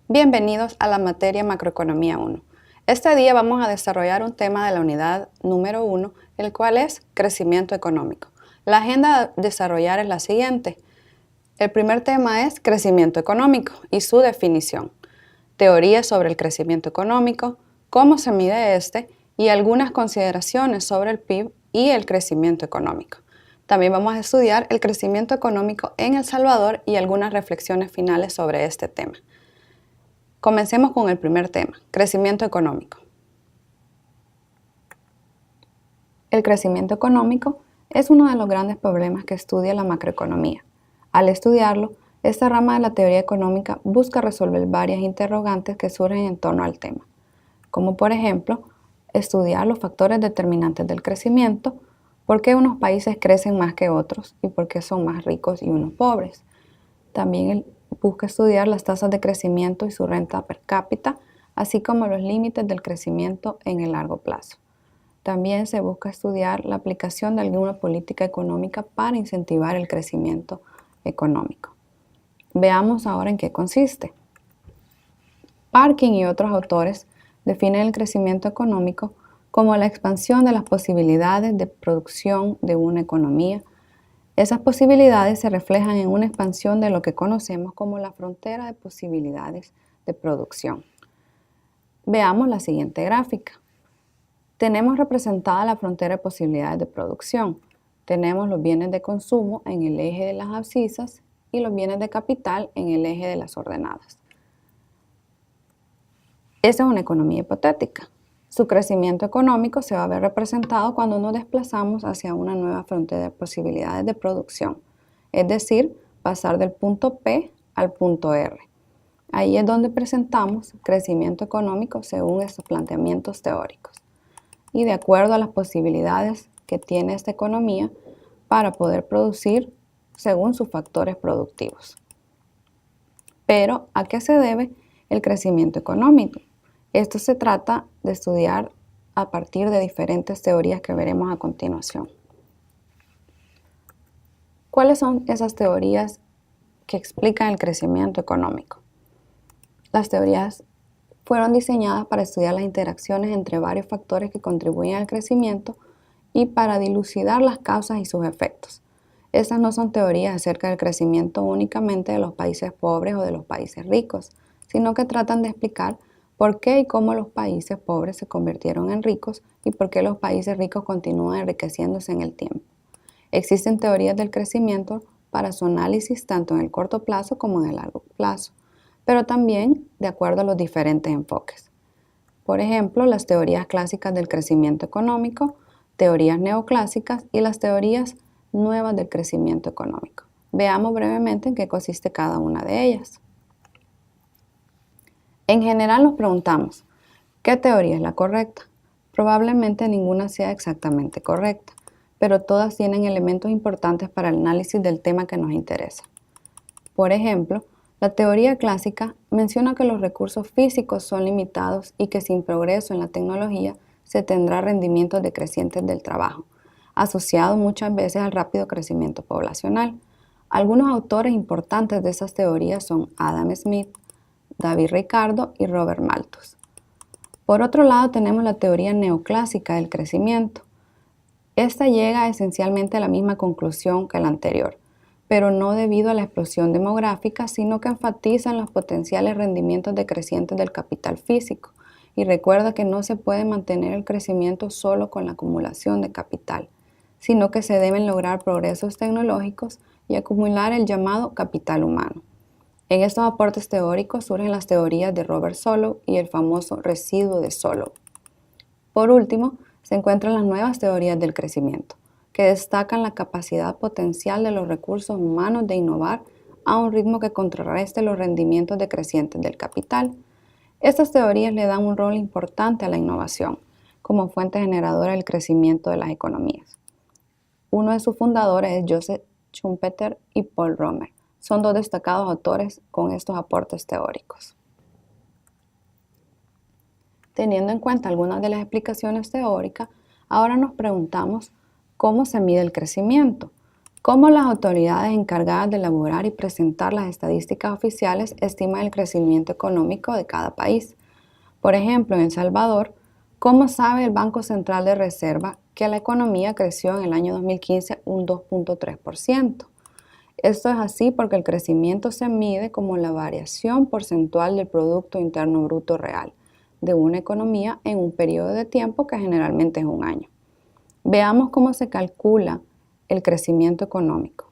Bienvenidos a la materia Macroeconomía 1. Este día vamos a desarrollar un tema de la unidad número 1, el cual es crecimiento económico. La agenda a desarrollar es la siguiente. El primer tema es crecimiento económico y su definición, teorías sobre el crecimiento económico, cómo se mide este y algunas consideraciones sobre el PIB y el crecimiento económico. También vamos a estudiar el crecimiento económico en El Salvador y algunas reflexiones finales sobre este tema. Comencemos con el primer tema, crecimiento económico. El crecimiento económico es uno de los grandes problemas que estudia la macroeconomía. Al estudiarlo, esta rama de la teoría económica busca resolver varias interrogantes que surgen en torno al tema, como por ejemplo, estudiar los factores determinantes del crecimiento, por qué unos países crecen más que otros y por qué son más ricos y unos pobres. También busca estudiar las tasas de crecimiento y su renta per cápita, así como los límites del crecimiento en el largo plazo. También se busca estudiar la aplicación de alguna política económica para incentivar el crecimiento económico. Veamos ahora en qué consiste. Parkin y otros autores definen el crecimiento económico como la expansión de las posibilidades de producción de una economía. Esas posibilidades se reflejan en una expansión de lo que conocemos como la frontera de posibilidades de producción. Veamos la siguiente gráfica. Tenemos representada la frontera de posibilidades de producción. Tenemos los bienes de consumo en el eje de las abscisas y los bienes de capital en el eje de las ordenadas. Esta es una economía hipotética. Su crecimiento económico se va a ver representado cuando nos desplazamos hacia una nueva frontera de posibilidades de producción, es decir, pasar del punto P al punto R. Ahí es donde presentamos crecimiento económico según estos planteamientos teóricos y de acuerdo a las posibilidades que tiene esta economía para poder producir según sus factores productivos. Pero, ¿a qué se debe el crecimiento económico? Esto se trata de estudiar a partir de diferentes teorías que veremos a continuación. ¿Cuáles son esas teorías que explican el crecimiento económico? Las teorías fueron diseñadas para estudiar las interacciones entre varios factores que contribuyen al crecimiento y para dilucidar las causas y sus efectos. Estas no son teorías acerca del crecimiento únicamente de los países pobres o de los países ricos, sino que tratan de explicar por qué y cómo los países pobres se convirtieron en ricos y por qué los países ricos continúan enriqueciéndose en el tiempo. Existen teorías del crecimiento para su análisis tanto en el corto plazo como en el largo plazo, pero también de acuerdo a los diferentes enfoques. Por ejemplo, las teorías clásicas del crecimiento económico, teorías neoclásicas y las teorías nuevas del crecimiento económico. Veamos brevemente en qué consiste cada una de ellas. En general nos preguntamos, ¿qué teoría es la correcta? Probablemente ninguna sea exactamente correcta, pero todas tienen elementos importantes para el análisis del tema que nos interesa. Por ejemplo, la teoría clásica menciona que los recursos físicos son limitados y que sin progreso en la tecnología se tendrá rendimientos decrecientes del trabajo, asociado muchas veces al rápido crecimiento poblacional. Algunos autores importantes de esas teorías son Adam Smith, David Ricardo y Robert Malthus. Por otro lado, tenemos la teoría neoclásica del crecimiento. Esta llega esencialmente a la misma conclusión que la anterior, pero no debido a la explosión demográfica, sino que enfatiza en los potenciales rendimientos decrecientes del capital físico y recuerda que no se puede mantener el crecimiento solo con la acumulación de capital, sino que se deben lograr progresos tecnológicos y acumular el llamado capital humano. En estos aportes teóricos surgen las teorías de Robert Solow y el famoso residuo de Solow. Por último, se encuentran las nuevas teorías del crecimiento, que destacan la capacidad potencial de los recursos humanos de innovar a un ritmo que contrarreste los rendimientos decrecientes del capital. Estas teorías le dan un rol importante a la innovación como fuente generadora del crecimiento de las economías. Uno de sus fundadores es Joseph Schumpeter y Paul Romer. Son dos destacados autores con estos aportes teóricos. Teniendo en cuenta algunas de las explicaciones teóricas, ahora nos preguntamos cómo se mide el crecimiento. Cómo las autoridades encargadas de elaborar y presentar las estadísticas oficiales estiman el crecimiento económico de cada país. Por ejemplo, en El Salvador, ¿cómo sabe el Banco Central de Reserva que la economía creció en el año 2015 un 2.3%? Esto es así porque el crecimiento se mide como la variación porcentual del Producto Interno Bruto real de una economía en un periodo de tiempo que generalmente es un año. Veamos cómo se calcula el crecimiento económico.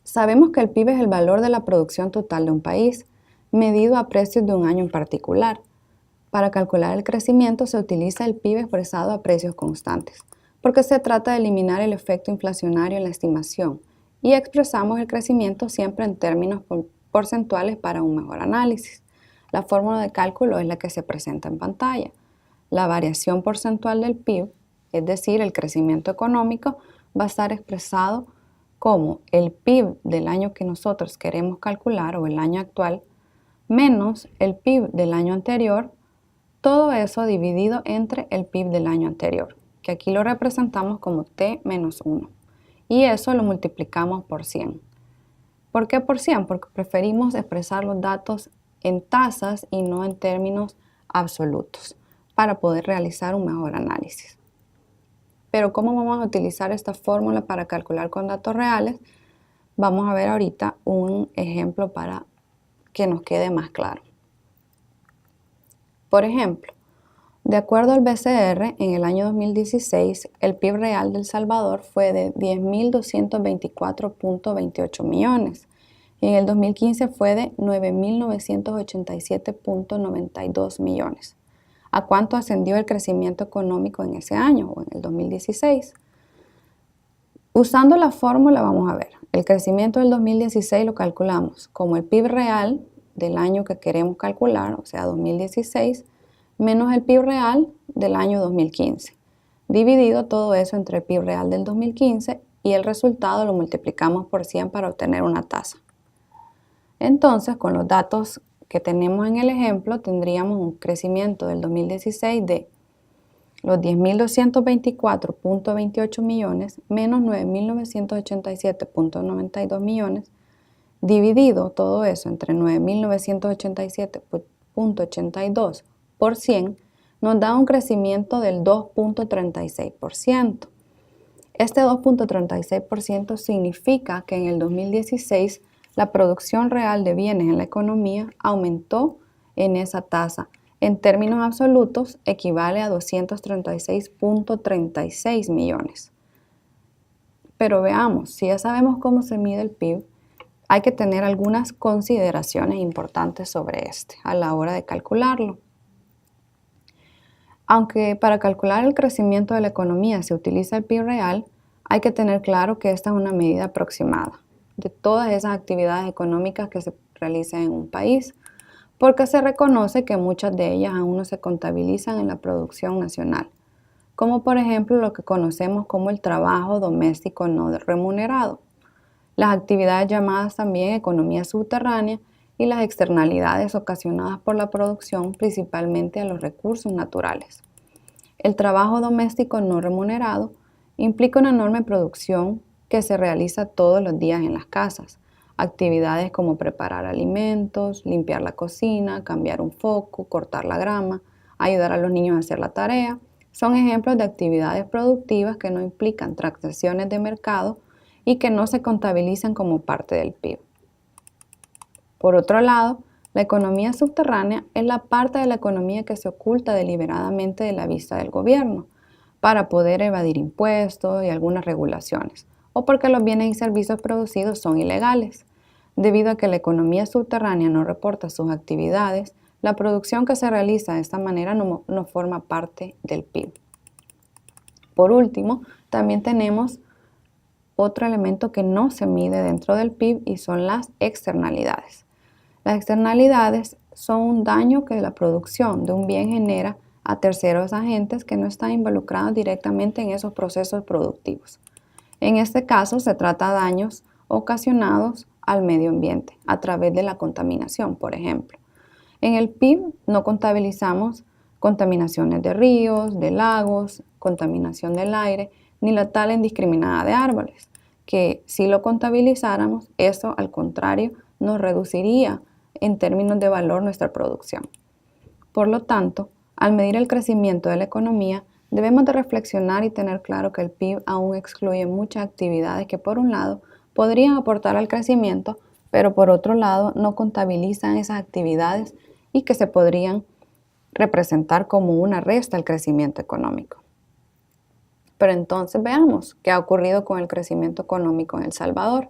Sabemos que el PIB es el valor de la producción total de un país, medido a precios de un año en particular. Para calcular el crecimiento se utiliza el PIB expresado a precios constantes, porque se trata de eliminar el efecto inflacionario en la estimación y expresamos el crecimiento siempre en términos porcentuales para un mejor análisis. La fórmula de cálculo es la que se presenta en pantalla. La variación porcentual del PIB, es decir, el crecimiento económico, va a estar expresado como el PIB del año que nosotros queremos calcular o el año actual, menos el PIB del año anterior, todo eso dividido entre el PIB del año anterior, que aquí lo representamos como T menos 1. Y eso lo multiplicamos por 100. ¿Por qué por 100? Porque preferimos expresar los datos en tasas y no en términos absolutos para poder realizar un mejor análisis. Pero ¿cómo vamos a utilizar esta fórmula para calcular con datos reales? Vamos a ver ahorita un ejemplo para que nos quede más claro. Por ejemplo, de acuerdo al BCR, en el año 2016, el PIB real de El Salvador fue de 10.224.28 millones y en el 2015 fue de 9.987.92 millones. ¿A cuánto ascendió el crecimiento económico en ese año o en el 2016? Usando la fórmula vamos a ver, el crecimiento del 2016 lo calculamos como el PIB real del año que queremos calcular, o sea 2016, menos el PIB real del año 2015. Dividido todo eso entre el PIB real del 2015 y el resultado lo multiplicamos por 100 para obtener una tasa. Entonces, con los datos que tenemos en el ejemplo, tendríamos un crecimiento del 2016 de los 10.224.28 millones menos 9.987.92 millones, dividido todo eso entre 9.987.82 por 100, nos da un crecimiento del 2.36%. Este 2.36% significa que en el 2016 la producción real de bienes en la economía aumentó en esa tasa. En términos absolutos, equivale a 236.36 millones. Pero veamos, si ya sabemos cómo se mide el PIB, hay que tener algunas consideraciones importantes sobre este a la hora de calcularlo. Aunque para calcular el crecimiento de la economía se utiliza el PIB real, hay que tener claro que esta es una medida aproximada de todas esas actividades económicas que se realizan en un país, porque se reconoce que muchas de ellas aún no se contabilizan en la producción nacional, como por ejemplo lo que conocemos como el trabajo doméstico no remunerado, las actividades llamadas también economía subterránea y las externalidades ocasionadas por la producción, principalmente a los recursos naturales. El trabajo doméstico no remunerado implica una enorme producción que se realiza todos los días en las casas. Actividades como preparar alimentos, limpiar la cocina, cambiar un foco, cortar la grama, ayudar a los niños a hacer la tarea, son ejemplos de actividades productivas que no implican transacciones de mercado y que no se contabilizan como parte del PIB. Por otro lado, la economía subterránea es la parte de la economía que se oculta deliberadamente de la vista del gobierno para poder evadir impuestos y algunas regulaciones, o porque los bienes y servicios producidos son ilegales. Debido a que la economía subterránea no reporta sus actividades, la producción que se realiza de esta manera no forma parte del PIB. Por último, también tenemos otro elemento que no se mide dentro del PIB y son las externalidades. Las externalidades son un daño que la producción de un bien genera a terceros agentes que no están involucrados directamente en esos procesos productivos. En este caso se trata de daños ocasionados al medio ambiente a través de la contaminación, por ejemplo. En el PIB no contabilizamos contaminaciones de ríos, de lagos, contaminación del aire, ni la tala indiscriminada de árboles, que si lo contabilizáramos, eso al contrario nos reduciría en términos de valor nuestra producción. Por lo tanto, al medir el crecimiento de la economía, debemos de reflexionar y tener claro que el PIB aún excluye muchas actividades que por un lado podrían aportar al crecimiento, pero por otro lado no contabilizan esas actividades y que se podrían representar como una resta al crecimiento económico. Pero entonces veamos qué ha ocurrido con el crecimiento económico en El Salvador.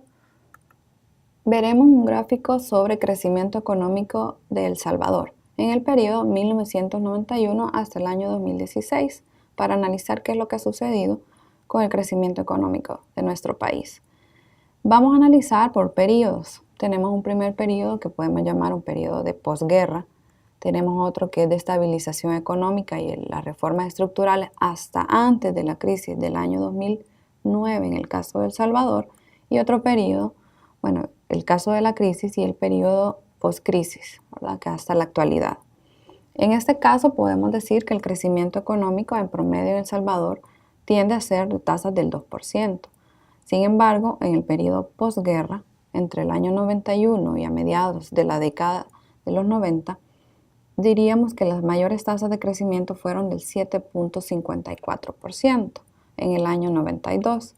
Veremos un gráfico sobre crecimiento económico de El Salvador en el periodo 1991 hasta el año 2016 para analizar qué es lo que ha sucedido con el crecimiento económico de nuestro país. Vamos a analizar por periodos. Tenemos un primer periodo que podemos llamar un periodo de posguerra. Tenemos otro que es de estabilización económica y las reformas estructurales hasta antes de la crisis del año 2009 en el caso de El Salvador. Y otro periodo, bueno, el caso de la crisis y el periodo postcrisis, ¿verdad? Que hasta la actualidad. En este caso podemos decir que el crecimiento económico en promedio en El Salvador tiende a ser de tasas del 2%. Sin embargo, en el periodo posguerra, entre el año 91 y a mediados de la década de los 90, diríamos que las mayores tasas de crecimiento fueron del 7.54% en el año 92.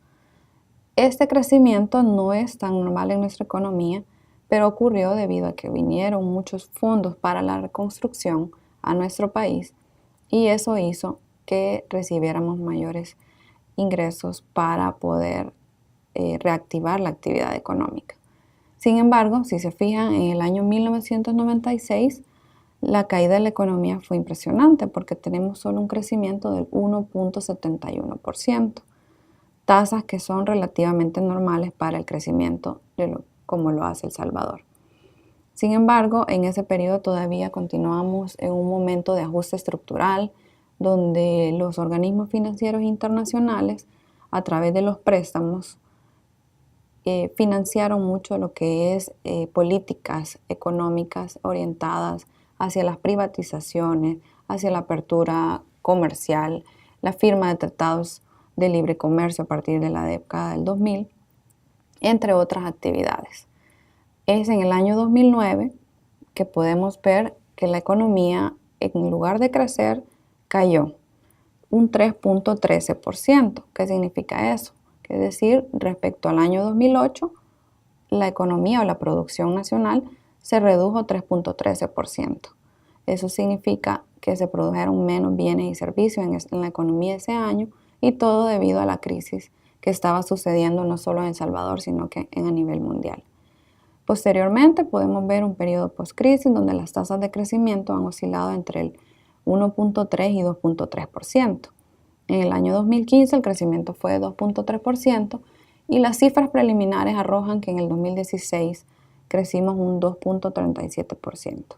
Este crecimiento no es tan normal en nuestra economía, pero ocurrió debido a que vinieron muchos fondos para la reconstrucción a nuestro país y eso hizo que recibiéramos mayores ingresos para poder reactivar la actividad económica. Sin embargo, si se fijan, en el año 1996 la caída de la economía fue impresionante porque tenemos solo un crecimiento del 1.71%, tasas que son relativamente normales para el crecimiento como lo hace El Salvador. Sin embargo, en ese periodo todavía continuamos en un momento de ajuste estructural donde los organismos financieros internacionales a través de los préstamos financiaron mucho lo que es políticas económicas orientadas hacia las privatizaciones, hacia la apertura comercial, la firma de tratados de libre comercio a partir de la década del 2000, entre otras actividades. Es en el año 2009 que podemos ver que la economía, en lugar de crecer, cayó un 3.13%. ¿Qué significa eso? Es decir, respecto al año 2008, la economía o la producción nacional se redujo 3.13%. Eso significa que se produjeron menos bienes y servicios en la economía ese año y todo debido a la crisis que estaba sucediendo no solo en El Salvador, sino que a nivel mundial. Posteriormente podemos ver un periodo postcrisis donde las tasas de crecimiento han oscilado entre el 1.3 y 2.3%. En el año 2015 el crecimiento fue de 2.3% y las cifras preliminares arrojan que en el 2016 crecimos un 2.37%.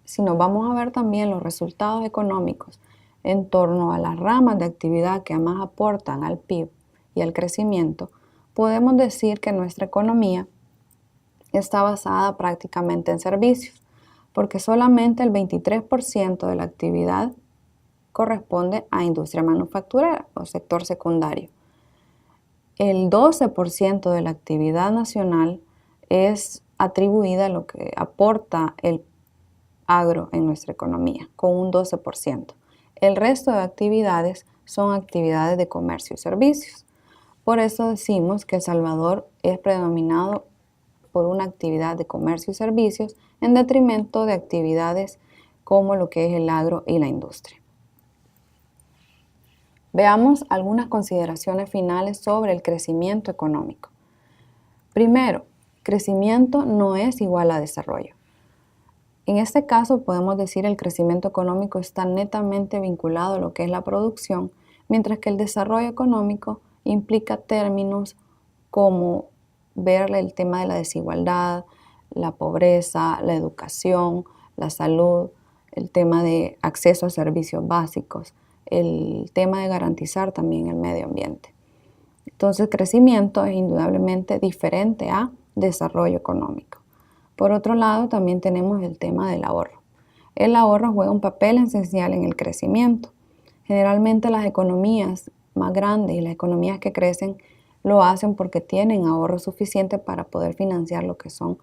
Si nos vamos a ver también los resultados económicos en torno a las ramas de actividad que más aportan al PIB y al crecimiento, podemos decir que nuestra economía está basada prácticamente en servicios, porque solamente el 23% de la actividad corresponde a industria manufacturera o sector secundario. El 12% de la actividad nacional es atribuida a lo que aporta el agro en nuestra economía, con un 12%. El resto de actividades son actividades de comercio y servicios. Por eso decimos que El Salvador es predominado por una actividad de comercio y servicios en detrimento de actividades como lo que es el agro y la industria. Veamos algunas consideraciones finales sobre el crecimiento económico. Primero, crecimiento no es igual a desarrollo. En este caso podemos decir el crecimiento económico está netamente vinculado a lo que es la producción, mientras que el desarrollo económico implica términos como ver el tema de la desigualdad, la pobreza, la educación, la salud, el tema de acceso a servicios básicos, el tema de garantizar también el medio ambiente. Entonces, crecimiento es indudablemente diferente a desarrollo económico. Por otro lado, también tenemos el tema del ahorro. El ahorro juega un papel esencial en el crecimiento. Generalmente las economías más grandes y las economías que crecen lo hacen porque tienen ahorro suficiente para poder financiar lo que son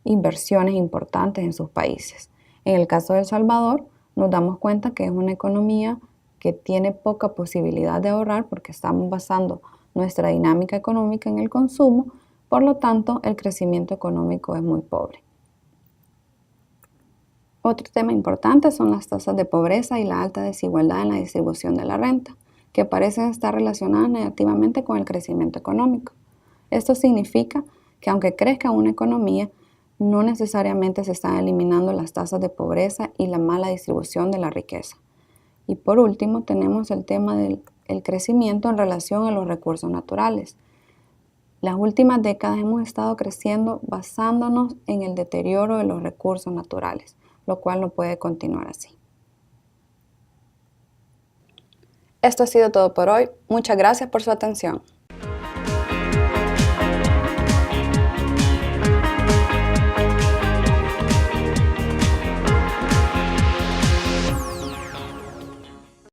inversiones importantes en sus países. En el caso de El Salvador, nos damos cuenta que es una economía que tiene poca posibilidad de ahorrar porque estamos basando nuestra dinámica económica en el consumo, por lo tanto, el crecimiento económico es muy pobre. Otro tema importante son las tasas de pobreza y la alta desigualdad en la distribución de la renta, que parecen estar relacionadas negativamente con el crecimiento económico. Esto significa que aunque crezca una economía, no necesariamente se están eliminando las tasas de pobreza y la mala distribución de la riqueza. Y por último, tenemos el tema del crecimiento en relación a los recursos naturales. Las últimas décadas hemos estado creciendo basándonos en el deterioro de los recursos naturales, lo cual no puede continuar así. Esto ha sido todo por hoy. Muchas gracias por su atención.